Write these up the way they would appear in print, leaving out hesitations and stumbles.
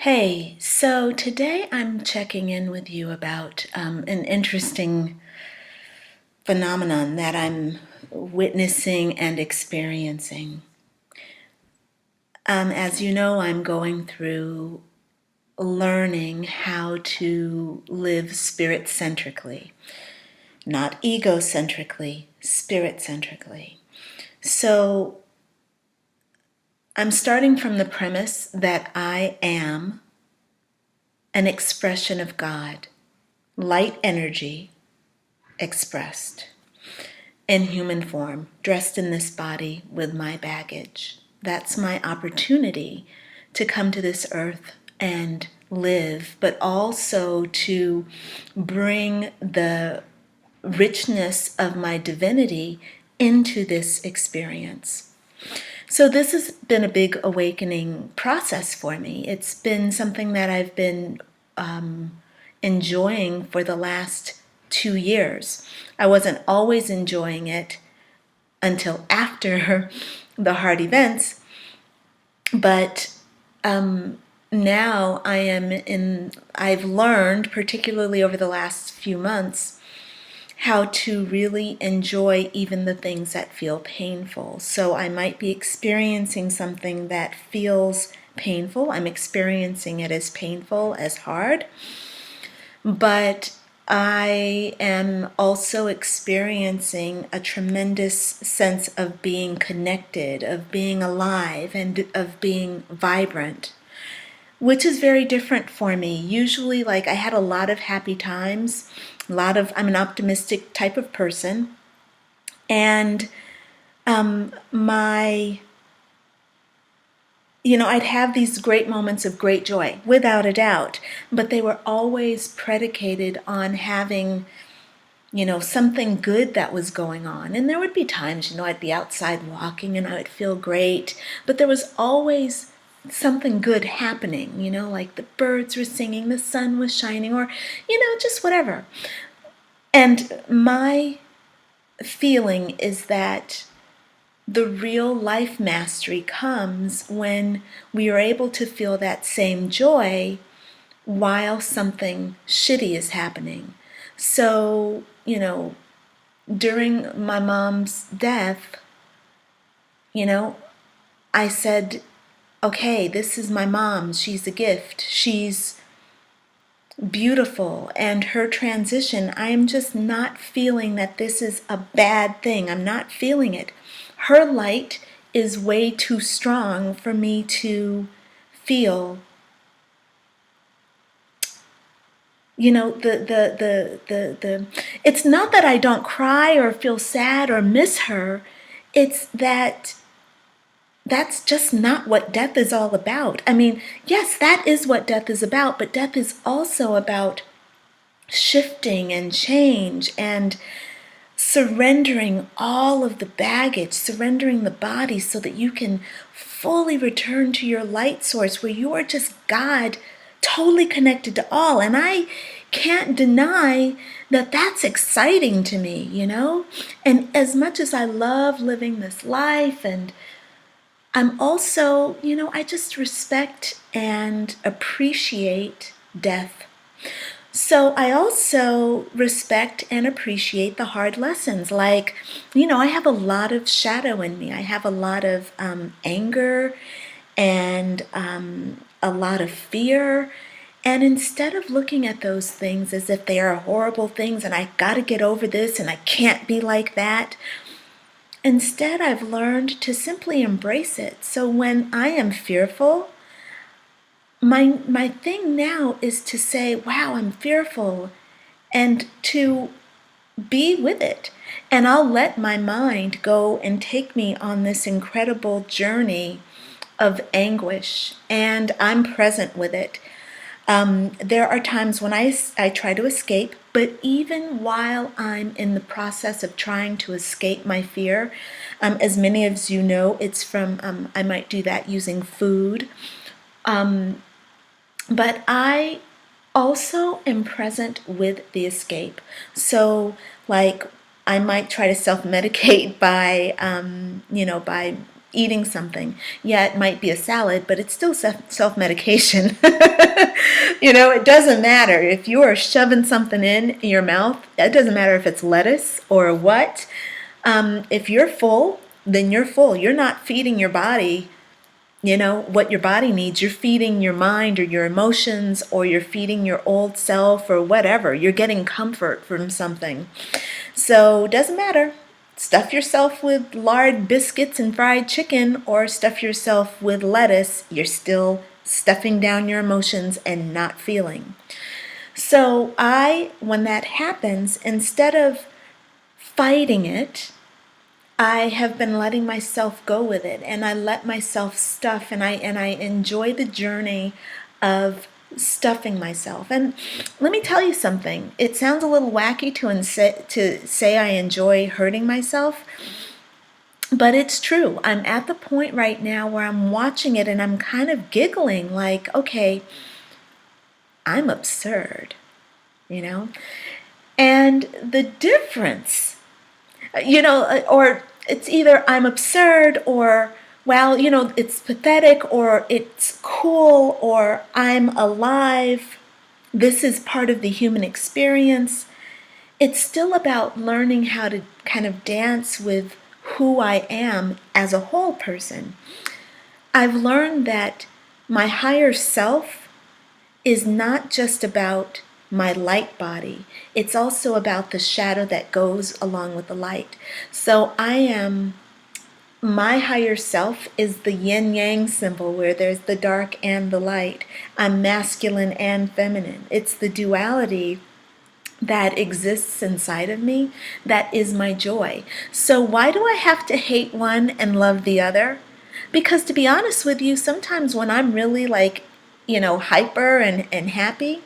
Hey, so today I'm checking in with you about an interesting phenomenon that I'm witnessing and experiencing. As you know, I'm going through learning how to live spirit-centrically, not egocentrically, spirit-centrically. So I'm starting from the premise that I am an expression of God, light energy expressed in human form, dressed in this body with my baggage. That's my opportunity to come to this earth and live, but also to bring the richness of my divinity into this experience. So this has been a big awakening process for me. It's been something that I've been enjoying for the last 2 years. I wasn't always enjoying it until after the hard events, but now I've learned, particularly over the last few months, how to really enjoy even the things that feel painful. So I might be experiencing something that feels painful. I'm experiencing it as painful, as hard, but I am also experiencing a tremendous sense of being connected, of being alive, and of being vibrant, which is very different for me. Usually, like, I had a lot of happy times, I'm an optimistic type of person, and my I'd have these great moments of great joy, without a doubt, but they were always predicated on having, something good that was going on. And there would be times, I'd be outside walking and I would feel great, but there was always something good happening, like the birds were singing, the sun was shining, or, just whatever. And my feeling is that the real life mastery comes when we are able to feel that same joy while something shitty is happening. So, during my mom's death, I said, okay, this is my mom. She's a gift. She's beautiful. And her transition, I am just not feeling that this is a bad thing. I'm not feeling it. Her light is way too strong for me to feel. It's not that I don't cry or feel sad or miss her. It's that that's just not what death is all about. I mean, yes, that is what death is about, but death is also about shifting and change and surrendering all of the baggage, surrendering the body so that you can fully return to your light source where you are just God, totally connected to all. And I can't deny that that's exciting to me, And as much as I love living this life, and I'm also, I just respect and appreciate death. So I also respect and appreciate the hard lessons. Like, I have a lot of shadow in me. I have a lot of anger and a lot of fear. And instead of looking at those things as if they are horrible things and I got to get over this and I can't be like that, instead I've learned to simply embrace it. So when I am fearful, my thing now is to say, wow, I'm fearful, and to be with it. And I'll let my mind go and take me on this incredible journey of anguish, and I'm present with it. There are times when I try to escape, but even while I'm in the process of trying to escape my fear, as many of you know, it's from, I might do that using food. But I also am present with the escape. So, like, I might try to self-medicate by eating something. Yeah, it might be a salad, but it's still self-medication. It doesn't matter. If you are shoving something in your mouth, it doesn't matter if it's lettuce or what. If you're full, then you're full. You're not feeding your body, what your body needs. You're feeding your mind or your emotions, or you're feeding your old self or whatever. You're getting comfort from something. So it doesn't matter. Stuff yourself with lard biscuits and fried chicken, or stuff yourself with lettuce. You're still stuffing down your emotions and not feeling. So when that happens, instead of fighting it, I have been letting myself go with it, and I let myself stuff, and I enjoy the journey of stuffing myself. And let me tell you something. It sounds a little wacky to say I enjoy hurting myself, but it's true. I'm at the point right now where I'm watching it and I'm kind of giggling like, okay, I'm absurd, And the difference, or it's either I'm absurd, or, well, it's pathetic, or it's cool, or I'm alive. This is part of the human experience. It's still about learning how to kind of dance with who I am as a whole person. I've learned that my higher self is not just about my light body. It's also about the shadow that goes along with the light. So my higher self is the yin-yang symbol, where there's the dark and the light. I'm masculine and feminine. It's the duality that exists inside of me that is my joy. So why do I have to hate one and love the other? Because to be honest with you, sometimes when I'm really hyper and happy,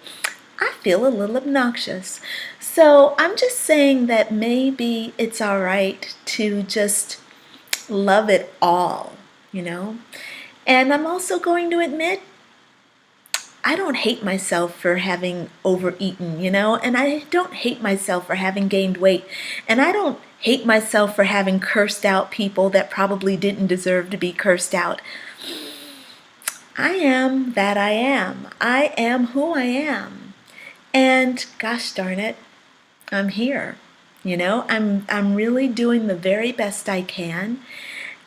I feel a little obnoxious. So I'm just saying that maybe it's all right to just love it all, And I'm also going to admit, I don't hate myself for having overeaten, and I don't hate myself for having gained weight, and I don't hate myself for having cursed out people that probably didn't deserve to be cursed out. I am that I am. I am who I am. And gosh darn it, I'm here. I'm really doing the very best I can.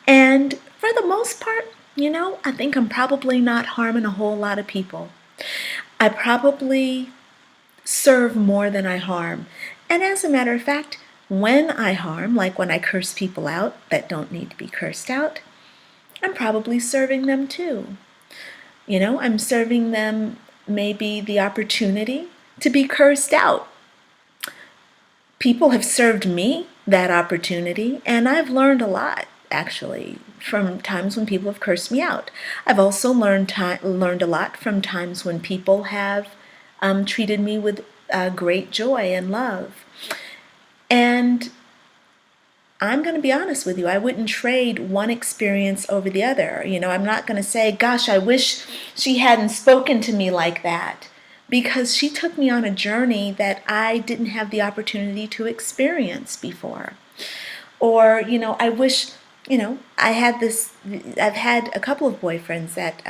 And for the most part, I think I'm probably not harming a whole lot of people. I probably serve more than I harm. And as a matter of fact, when I harm, like when I curse people out that don't need to be cursed out, I'm probably serving them too. I'm serving them maybe the opportunity to be cursed out. People have served me that opportunity, and I've learned a lot, actually, from times when people have cursed me out. I've also learned a lot from times when people have treated me with great joy and love. And I'm going to be honest with you, I wouldn't trade one experience over the other. I'm not going to say, gosh, I wish she hadn't spoken to me like that, because she took me on a journey that I didn't have the opportunity to experience before. Or, I wish, I've had a couple of boyfriends that,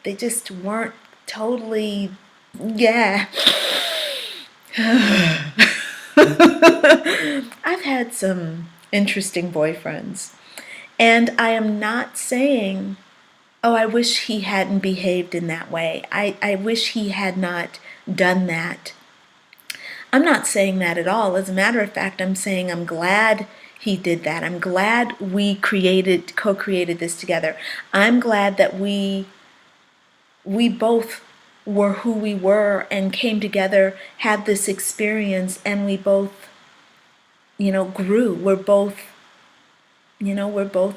they just weren't totally, yeah. I've had some interesting boyfriends. And I am not saying, oh, I wish he hadn't behaved in that way. I wish he had not done that. I'm not saying that at all. As a matter of fact, I'm saying I'm glad he did that. I'm glad we co-created this together. I'm glad that we both were who we were and came together, had this experience, and we both, grew. We're both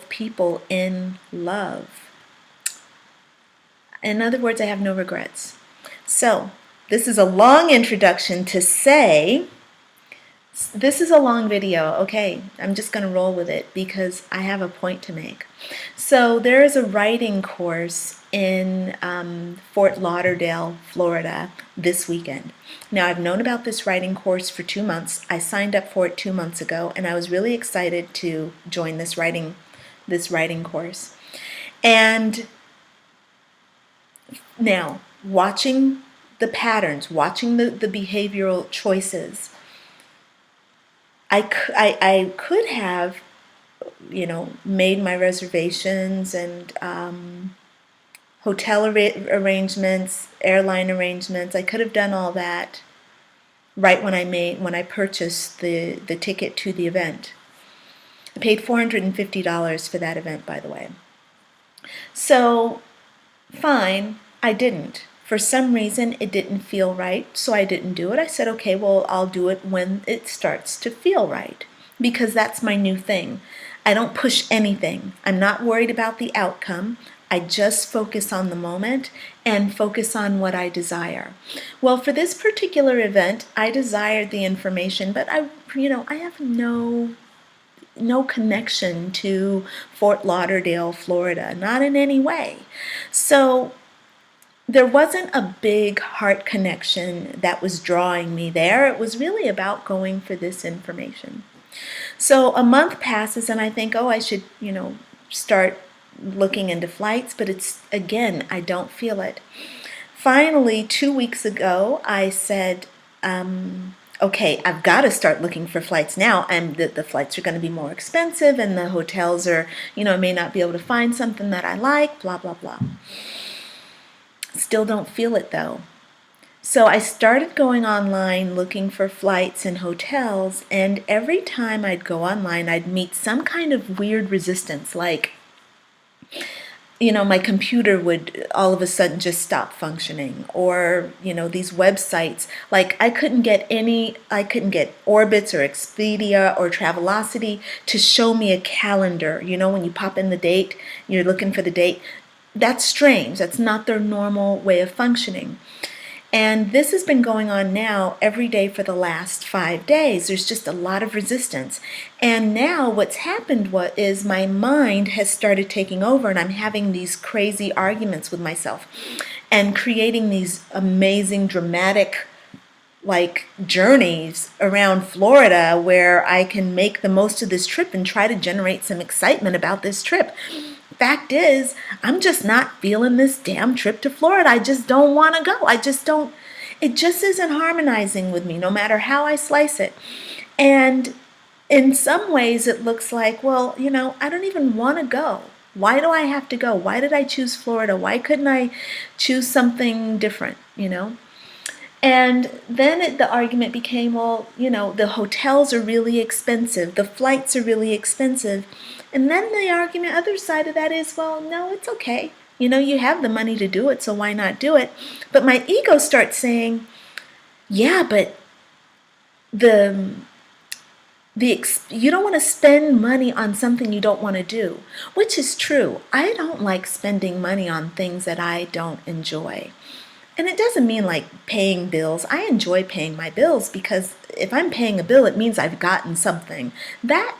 people in love. In other words, I have no regrets. So, this is a long introduction to say, this is a long video, okay, I'm just going to roll with it because I have a point to make. So there is a writing course in Fort Lauderdale, Florida this weekend. Now, I've known about this writing course for 2 months. I signed up for it 2 months ago, and I was really excited to join this writing this writing course. And now, watching the patterns, watching the behavioral choices, I could have, made my reservations and hotel arrangements, airline arrangements. I could have done all that right when I purchased the ticket to the event. I paid $450 for that event, by the way. So, fine, I didn't. For some reason, it didn't feel right, so I didn't do it. I said, okay, well, I'll do it when it starts to feel right, because that's my new thing. I don't push anything. I'm not worried about the outcome. I just focus on the moment and focus on what I desire. Well, for this particular event, I desired the information, but I have no connection to Fort Lauderdale, Florida, not in any way. So there wasn't a big heart connection that was drawing me there. It was really about going for this information. So a month passes and I think, oh, I should, start looking into flights, but again, I don't feel it. Finally, 2 weeks ago, I said, okay, I've got to start looking for flights now. And the flights are going to be more expensive and the hotels are, I may not be able to find something that I like, blah, blah, blah. Still don't feel it though. So I started going online looking for flights and hotels, and every time I'd go online, I'd meet some kind of weird resistance, like, my computer would all of a sudden just stop functioning, or, these websites, like I couldn't get Orbitz or Expedia or Travelocity to show me a calendar. When you pop in the date, you're looking for the date. That's strange. That's not their normal way of functioning. And this has been going on now every day for the last 5 days. There's just a lot of resistance. And now what's happened is my mind has started taking over, and I'm having these crazy arguments with myself and creating these amazing, dramatic, journeys around Florida where I can make the most of this trip and try to generate some excitement about this trip. Fact is, I'm just not feeling this damn trip to Florida. I just don't want to go. It just isn't harmonizing with me, no matter how I slice it. And in some ways, it looks like, well, I don't even want to go. Why do I have to go? Why did I choose Florida? Why couldn't I choose something different, And then the argument became, well, the hotels are really expensive. The flights are really expensive. And then the other side of that is, well, no, it's okay. You have the money to do it, so why not do it? But my ego starts saying, yeah, but you don't want to spend money on something you don't want to do, which is true. I don't like spending money on things that I don't enjoy. And it doesn't mean like paying bills. I enjoy paying my bills because if I'm paying a bill, it means I've gotten something. That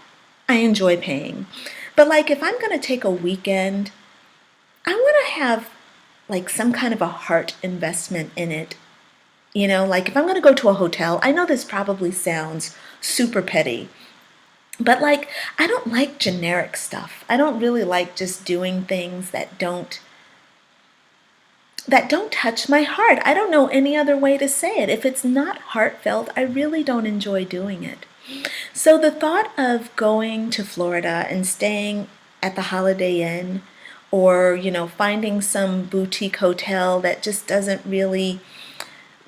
I enjoy paying. But if I'm going to take a weekend, I want to have some kind of a heart investment in it. If I'm going to go to a hotel, I know this probably sounds super petty, but I don't like generic stuff. I don't really like just doing things that don't touch my heart. I don't know any other way to say it. If it's not heartfelt, I really don't enjoy doing it. So the thought of going to Florida and staying at the Holiday Inn, or finding some boutique hotel that just doesn't really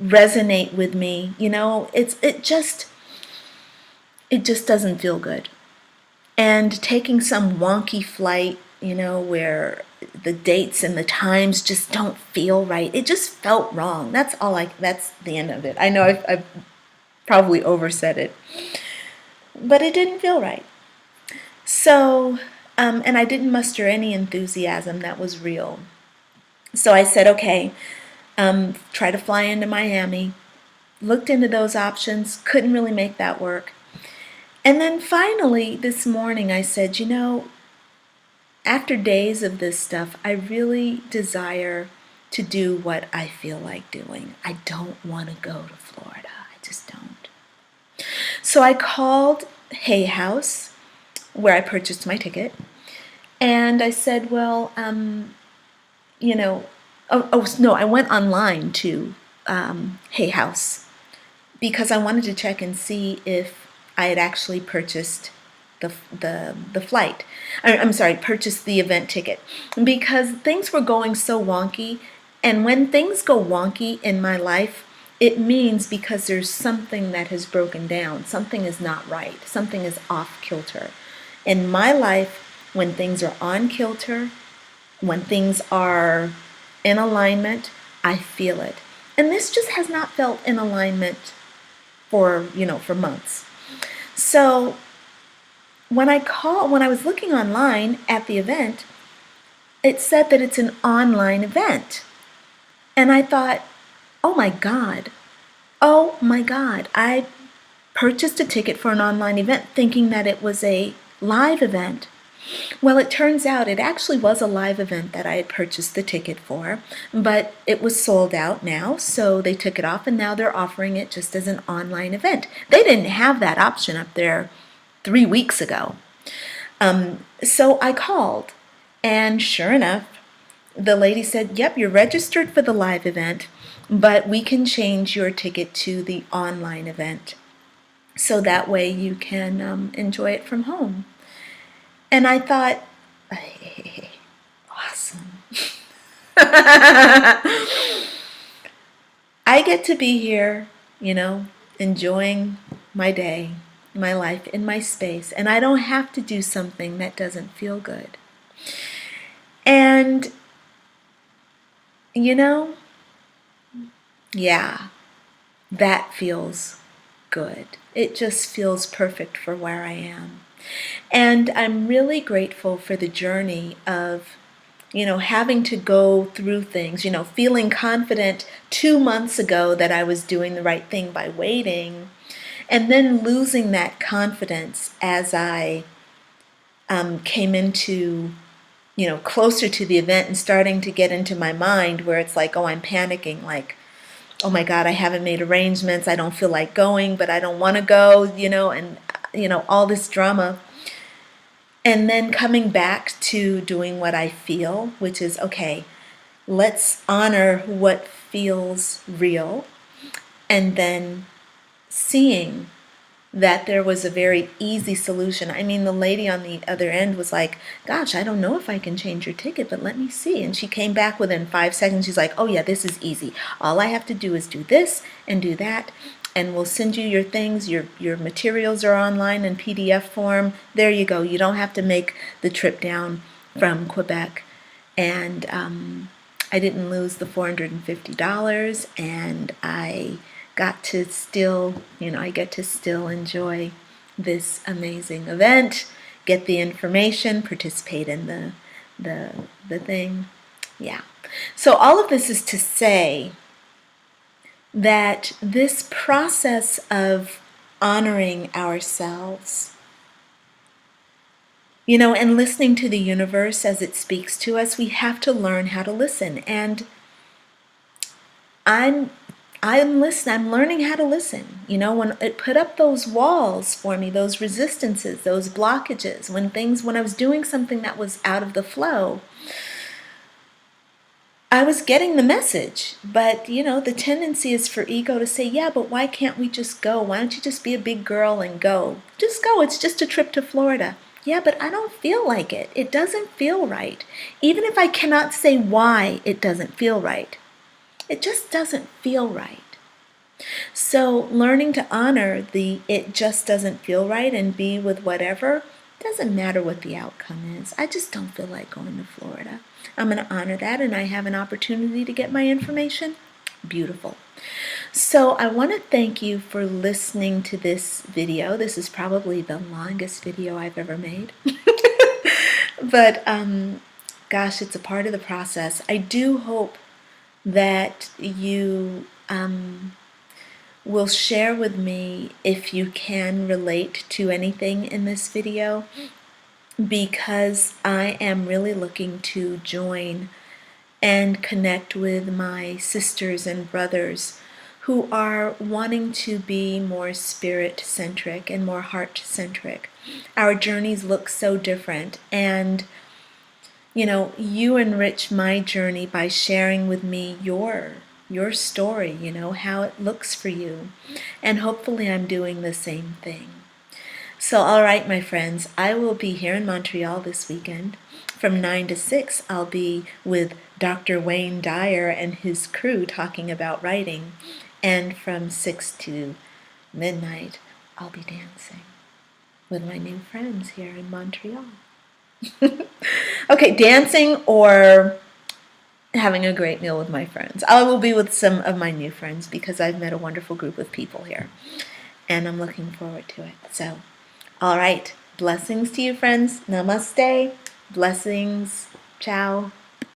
resonate with me, it just doesn't feel good. And taking some wonky flight, where the dates and the times just don't feel right. It just felt wrong. That's the end of it. I know I've probably oversaid it, but it didn't feel right. So, and I didn't muster any enthusiasm that was real. So I said, okay, try to fly into Miami. Looked into those options, couldn't really make that work. And then finally, this morning, I said, after days of this stuff, I really desire to do what I feel like doing. I don't want to go to Florida. I just don't. So I called Hay House, where I purchased my ticket, And I said, well, you know, no, I went online to Hay House because I wanted to check and see if I had actually purchased the flight. I'm sorry, purchased the event ticket, because things were going so wonky. And when things go wonky in my life, it means because there's something that has broken down. Something is not right. Something is off kilter. In my life, when things are on kilter, when things are in alignment, I feel it. And this just has not felt in alignment for months. So when I was looking online at the event, it said that it's an online event. And I thought, oh my God, I purchased a ticket for an online event thinking that it was a live event. Well, it turns out it actually was a live event that I had purchased the ticket for, but it was sold out now, so they took it off, and now they're offering it just as an online event. They didn't have that option up there 3 weeks ago. So I called, and sure enough, the lady said, yep, you're registered for the live event, but we can change your ticket to the online event, so that way you can enjoy it from home. And I thought, hey, awesome. I get to be here, enjoying my day, my life, in my space, and I don't have to do something that doesn't feel good. And, yeah, that feels good. It just feels perfect for where I am. And I'm really grateful for the journey of, having to go through things, feeling confident 2 months ago that I was doing the right thing by waiting, and then losing that confidence as I came into, closer to the event, and starting to get into my mind where it's like, oh, I'm panicking, like, oh my God, I haven't made arrangements, I don't feel like going, but I don't want to go, and, all this drama. And then coming back to doing what I feel, which is, okay, let's honor what feels real, and then seeing that there was a very easy solution. I mean, the lady on the other end was like, gosh, I don't know if I can change your ticket, but let me see. And she came back within 5 seconds. She's like, oh yeah, this is easy. All I have to do is do this and do that, and we'll send you your things. Your materials are online in PDF form. There you go. You don't have to make the trip down from Quebec. And I didn't lose the $450, and I got to still, I get to still enjoy this amazing event, get the information, participate in the thing. Yeah. So all of this is to say that this process of honoring ourselves, and listening to the universe as it speaks to us, we have to learn how to listen. And I'm learning how to listen. When it put up those walls for me, those resistances, those blockages, when I was doing something that was out of the flow, I was getting the message. But, the tendency is for ego to say, yeah, but why can't we just go? Why don't you just be a big girl and go? Just go. It's just a trip to Florida. Yeah, but I don't feel like it. It doesn't feel right. Even if I cannot say why it doesn't feel right. It just doesn't feel right. So learning to honor the it just doesn't feel right and be with whatever, doesn't matter what the outcome is. I just don't feel like going to Florida. I'm going to honor that, and I have an opportunity to get my information. Beautiful. So I want to thank you for listening to this video. This is probably the longest video I've ever made. But gosh, it's a part of the process. I do hope that you will share with me if you can relate to anything in this video, because I am really looking to join and connect with my sisters and brothers who are wanting to be more spirit-centric and more heart-centric. Our journeys look so different, and You enrich my journey by sharing with me your story, how it looks for you. And hopefully I'm doing the same thing. So, all right, my friends, I will be here in Montreal this weekend. From 9 to 6, I'll be with Dr. Wayne Dyer and his crew talking about writing. And from 6 to midnight, I'll be dancing with my new friends here in Montreal. Okay, dancing or having a great meal with my friends. I will be with some of my new friends because I've met a wonderful group of people here. And I'm looking forward to it. So, all right. Blessings to you, friends. Namaste. Blessings. Ciao.